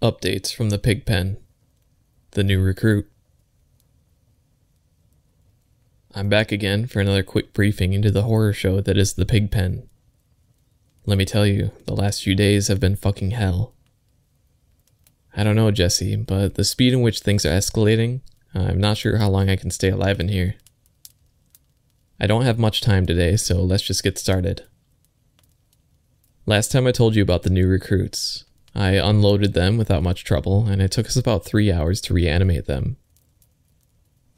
Updates from the pig pen. The new recruit. I'm back again for another quick briefing into the horror show that is the pig pen. Let me tell you, the last few days have been fucking hell. I don't know, Jesse, but the speed in which things are escalating, I'm not sure how long I can stay alive in here. I don't have much time today, so let's just get started. Last time I told you about the new recruits. I unloaded them without much trouble, and it took us about 3 hours to reanimate them.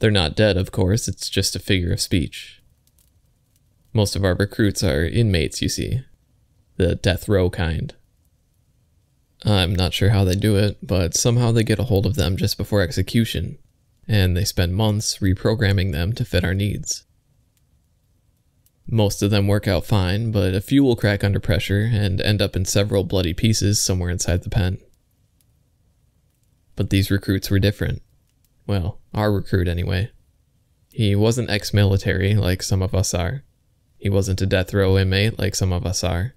They're not dead, of course, it's just a figure of speech. Most of our recruits are inmates, you see. The death row kind. I'm not sure how they do it, but somehow they get a hold of them just before execution, and they spend months reprogramming them to fit our needs. Most of them work out fine, but a few will crack under pressure and end up in several bloody pieces somewhere inside the pen. But these recruits were different. Well, our recruit anyway. He wasn't ex-military like some of us are. He wasn't a death row inmate like some of us are.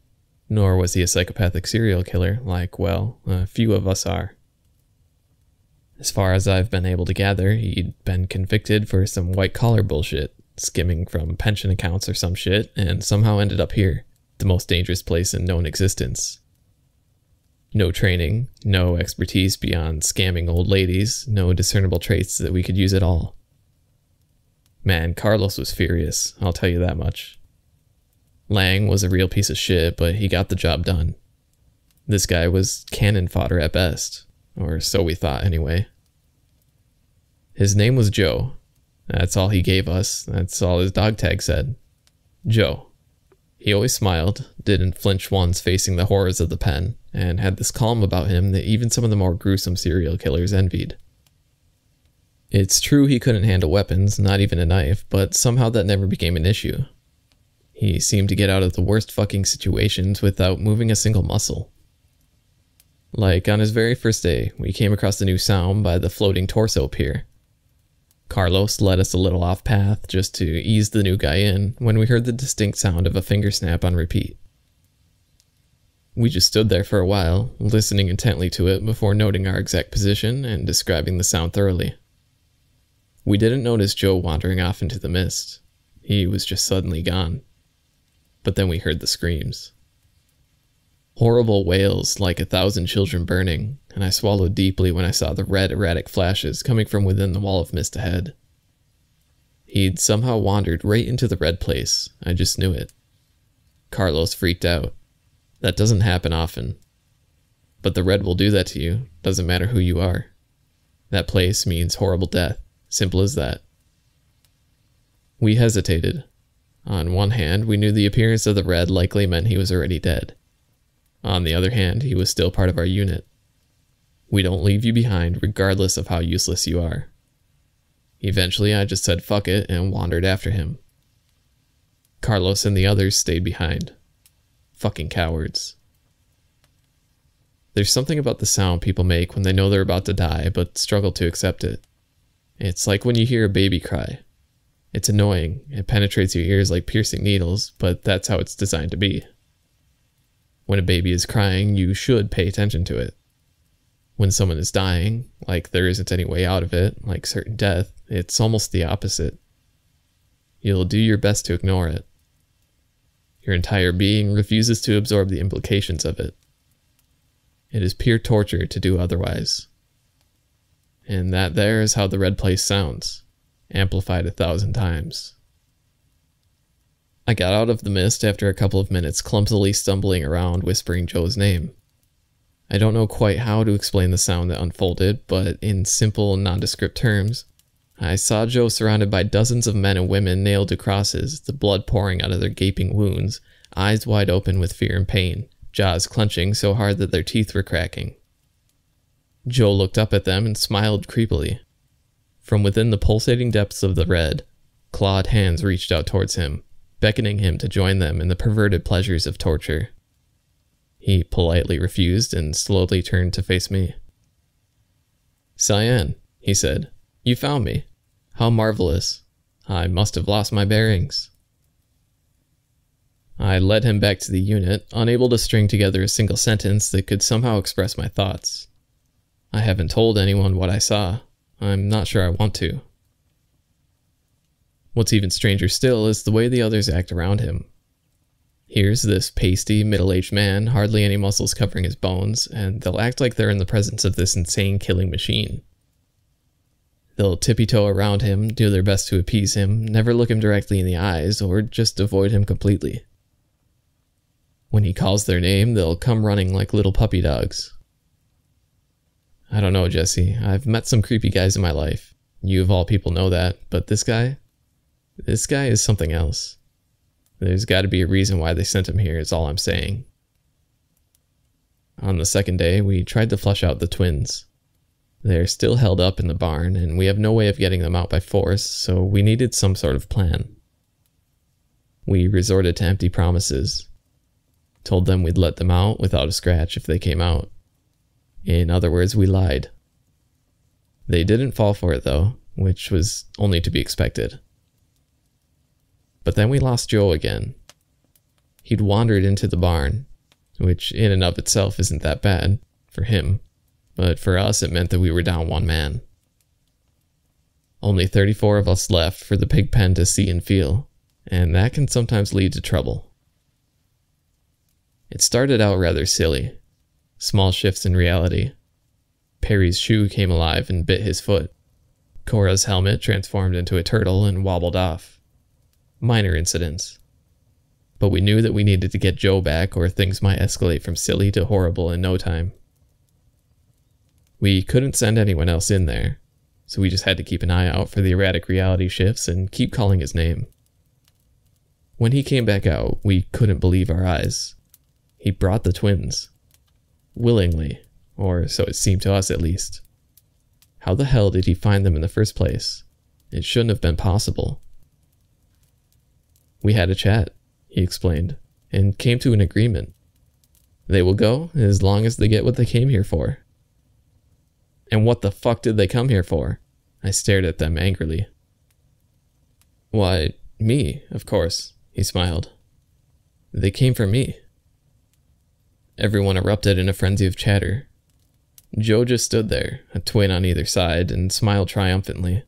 Nor was he a psychopathic serial killer like, well, a few of us are. As far as I've been able to gather, he'd been convicted for some white-collar bullshit, skimming from pension accounts or some shit, and somehow ended up here, the most dangerous place in known existence. No training, no expertise beyond scamming old ladies, no discernible traits that we could use at all. Man, Carlos was furious, I'll tell you that much. Lang was a real piece of shit, but he got the job done. This guy was cannon fodder at best, or so we thought anyway. His name was Joe. That's all he gave us, that's all his dog tag said. Joe. He always smiled, didn't flinch once facing the horrors of the pen, and had this calm about him that even some of the more gruesome serial killers envied. It's true he couldn't handle weapons, not even a knife, but somehow that never became an issue. He seemed to get out of the worst fucking situations without moving a single muscle. Like on his very first day, we came across the new sound by the floating torso pier. Carlos led us a little off path just to ease the new guy in when we heard the distinct sound of a finger snap on repeat. We just stood there for a while, listening intently to it before noting our exact position and describing the sound thoroughly. We didn't notice Joe wandering off into the mist. He was just suddenly gone. But then we heard the screams. Horrible wails like 1,000 children burning, and I swallowed deeply when I saw the red erratic flashes coming from within the wall of mist ahead. He'd somehow wandered right into the red place, I just knew it. Carlos freaked out. That doesn't happen often. But the red will do that to you, doesn't matter who you are. That place means horrible death, simple as that. We hesitated. On one hand, we knew the appearance of the red likely meant he was already dead. On the other hand, he was still part of our unit. We don't leave you behind regardless of how useless you are. Eventually, I just said fuck it and wandered after him. Carlos and the others stayed behind. Fucking cowards. There's something about the sound people make when they know they're about to die but struggle to accept it. It's like when you hear a baby cry. It's annoying, it penetrates your ears like piercing needles, but that's how it's designed to be. When a baby is crying, you should pay attention to it. When someone is dying, like there isn't any way out of it, like certain death, it's almost the opposite. You'll do your best to ignore it. Your entire being refuses to absorb the implications of it. It is pure torture to do otherwise. And that there is how the red place sounds, amplified 1,000 times. I got out of the mist after a couple of minutes, clumsily stumbling around whispering Joe's name. I don't know quite how to explain the sound that unfolded, but in simple, nondescript terms, I saw Joe surrounded by dozens of men and women nailed to crosses, the blood pouring out of their gaping wounds, eyes wide open with fear and pain, jaws clenching so hard that their teeth were cracking. Joe looked up at them and smiled creepily. From within the pulsating depths of the red, clawed hands reached out towards him, beckoning him to join them in the perverted pleasures of torture. He politely refused and slowly turned to face me. "Cyan," he said, "you found me. How marvelous. I must have lost my bearings." I led him back to the unit, unable to string together a single sentence that could somehow express my thoughts. I haven't told anyone what I saw. I'm not sure I want to. What's even stranger still is the way the others act around him. Here's this pasty, middle-aged man, hardly any muscles covering his bones, and they'll act like they're in the presence of this insane killing machine. They'll tippy-toe around him, do their best to appease him, never look him directly in the eyes, or just avoid him completely. When he calls their name, they'll come running like little puppy dogs. I don't know, Jesse. I've met some creepy guys in my life. You of all people know that, but this guy is something else. There's got to be a reason why they sent him here, is all I'm saying. On the second day, we tried to flush out the twins. They're still held up in the barn, and we have no way of getting them out by force, so we needed some sort of plan. We resorted to empty promises. Told them we'd let them out without a scratch if they came out. In other words, we lied. They didn't fall for it though, which was only to be expected. But then we lost Joe again. He'd wandered into the barn, which in and of itself isn't that bad, for him, but for us it meant that we were down one man. Only 34 of us left for the pig pen to see and feel, and that can sometimes lead to trouble. It started out rather silly. Small shifts in reality. Perry's shoe came alive and bit his foot. Cora's helmet transformed into a turtle and wobbled off. Minor incidents. But we knew that we needed to get Joe back or things might escalate from silly to horrible in no time. We couldn't send anyone else in there, so we just had to keep an eye out for the erratic reality shifts and keep calling his name. When he came back out, we couldn't believe our eyes. He brought the twins. Willingly, or so it seemed to us at least. How the hell did he find them in the first place? It shouldn't have been possible. We had a chat, he explained, and came to an agreement. They will go as long as they get what they came here for. And what the fuck did they come here for? I stared at them angrily. Why, me, of course, he smiled. They came for me. Everyone erupted in a frenzy of chatter. Joe just stood there, a twin on either side, and smiled triumphantly.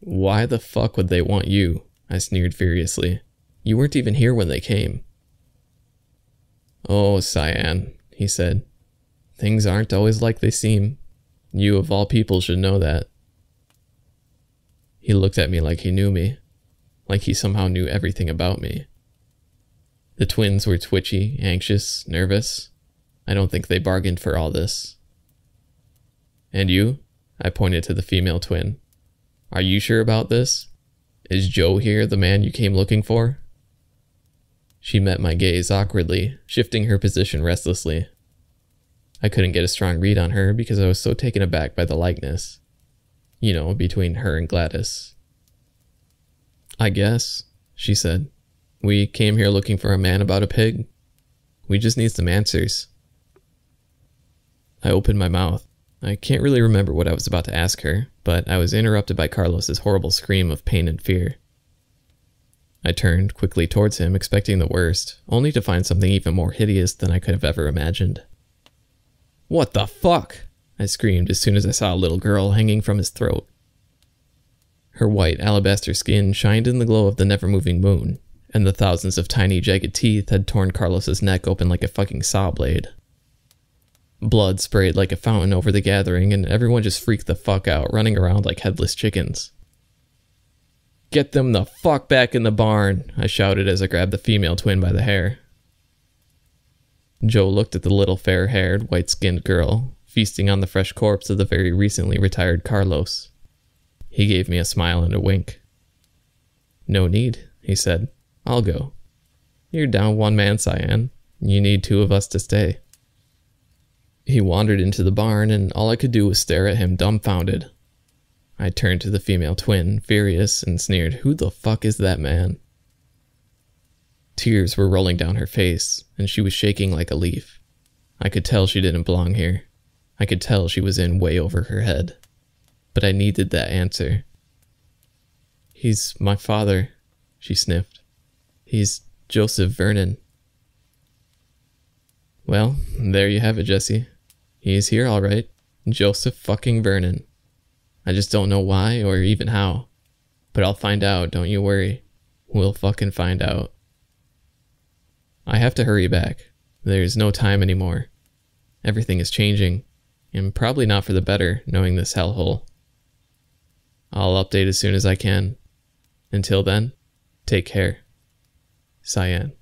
Why the fuck would they want you? I sneered furiously. You weren't even here when they came. Oh, Cyan, he said. Things aren't always like they seem. You of all people should know that. He looked at me like he knew me, like he somehow knew everything about me. The twins were twitchy, anxious, nervous. I don't think they bargained for all this. And you? I pointed to the female twin. Are you sure about this? Is Joe here the man you came looking for? She met my gaze awkwardly, shifting her position restlessly. I couldn't get a strong read on her because I was so taken aback by the likeness. You know, between her and Gladys. I guess, she said. We came here looking for a man about a pig. We just need some answers. I opened my mouth. I can't really remember what I was about to ask her, but I was interrupted by Carlos's horrible scream of pain and fear. I turned quickly towards him, expecting the worst, only to find something even more hideous than I could have ever imagined. What the fuck? I screamed as soon as I saw a little girl hanging from his throat. Her white alabaster skin shined in the glow of the never-moving moon, and the thousands of tiny jagged teeth had torn Carlos's neck open like a fucking saw blade. Blood sprayed like a fountain over the gathering, and everyone just freaked the fuck out, running around like headless chickens. Get them the fuck back in the barn, I shouted as I grabbed the female twin by the hair. Joe looked at the little fair-haired, white-skinned girl, feasting on the fresh corpse of the very recently retired Carlos. He gave me a smile and a wink. No need, he said. I'll go. You're down one man, Cyan. You need two of us to stay. He wandered into the barn, and all I could do was stare at him dumbfounded. I turned to the female twin, furious, and sneered, Who the fuck is that man? Tears were rolling down her face, and she was shaking like a leaf. I could tell she didn't belong here. I could tell she was in way over her head. But I needed that answer. He's my father, she sniffed. He's Joseph Vernon. Well, there you have it, Jesse. He's here all right. Joseph fucking Vernon. I just don't know why or even how. But I'll find out, don't you worry. We'll fucking find out. I have to hurry back. There's no time anymore. Everything is changing, and probably not for the better, knowing this hellhole. I'll update as soon as I can. Until then, take care. Cyan.